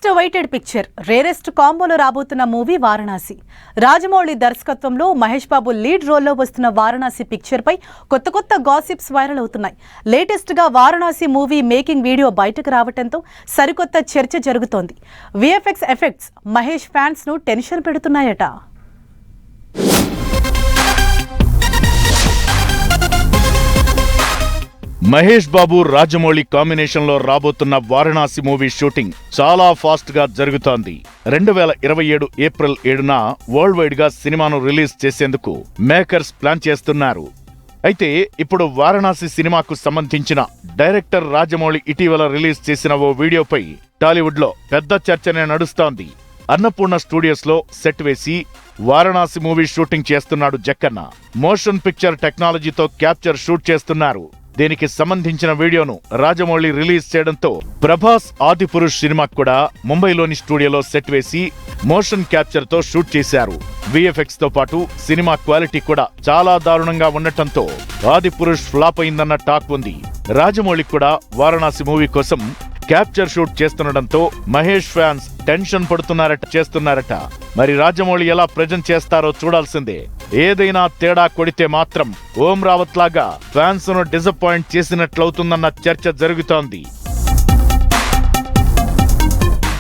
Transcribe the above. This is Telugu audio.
మోస్ట్ అవైటెడ్ పిక్చర్ రేరెస్ట్ కాంబోలో రాబోతున్న మూవీ వారణాసి. రాజమౌళి దర్శకత్వంలో మహేష్ బాబు లీడ్ రోల్లో వస్తున్న వారణాసి పిక్చర్ పై కొత్త గాసిప్స్ వైరల్ అవుతున్నాయి. లేటెస్ట్ గా వారణాసి మూవీ మేకింగ్ వీడియో బయటకు రావడంతో సరికొత్త చర్చ జరుగుతోంది. విఎఫ్ఎక్స్ ఎఫెక్ట్స్ మహేష్ ఫ్యాన్స్ ను టెన్షన్ పెడుతున్నాయట. మహేష్ బాబు రాజమౌళి కాంబినేషన్ లో రాబోతున్న వారణాసి మూవీ షూటింగ్ చాలా ఫాస్ట్ గా జరుగుతోంది. 2027 ఏప్రిల్ 7న వరల్డ్ వైడ్ గా సినిమాను రిలీజ్ చేసేందుకు మేకర్స్ ప్లాన్ చేస్తున్నారు. అయితే ఇప్పుడు వారణాసి సినిమాకు సంబంధించిన డైరెక్టర్ రాజమౌళి ఇటీవల రిలీజ్ చేసిన ఓ వీడియోపై టాలీవుడ్ లో పెద్ద చర్చనే నడుస్తోంది. అన్నపూర్ణ స్టూడియోస్ లో సెట్ వేసి వారణాసి మూవీ షూటింగ్ చేస్తున్నాడు జక్కన్న. మోషన్ పిక్చర్ టెక్నాలజీతో క్యాప్చర్ షూట్ చేస్తున్నారు. దీనికి సంబంధించిన వీడియోను రాజమౌళి రిలీజ్ చేయడంతో ప్రభాస్ ఆదిపురుష్ సినిమాకు కూడా ముంబైలోని స్టూడియోలో సెట్ వేసి మోషన్ క్యాప్చర్ తో షూట్ చేశారు. విఎఫ్ఎక్స్ తో పాటు సినిమా క్వాలిటీ కూడా చాలా దారుణంగా ఉండటంతో ఆదిపురుష్ ఫ్లాప్ అయిందన్న టాక్ ఉంది. రాజమౌళి కూడా వారణాసి మూవీ కోసం క్యాప్చర్ షూట్ చేస్తుండటంతో మహేష్ ఫ్యాన్స్ టెన్షన్ చేస్తున్నారట. మరి రాజమౌళి ఎలా ప్రెజెంట్ చేస్తారో చూడాల్సిందే. ఏదైనా తేడా కొడితే మాత్రం ఓం రావత్ లాగా ఫ్యాన్స్ ను డిసప్పాయింట్ చేసినట్లవుతుందన్న చర్చ జరుగుతోంది.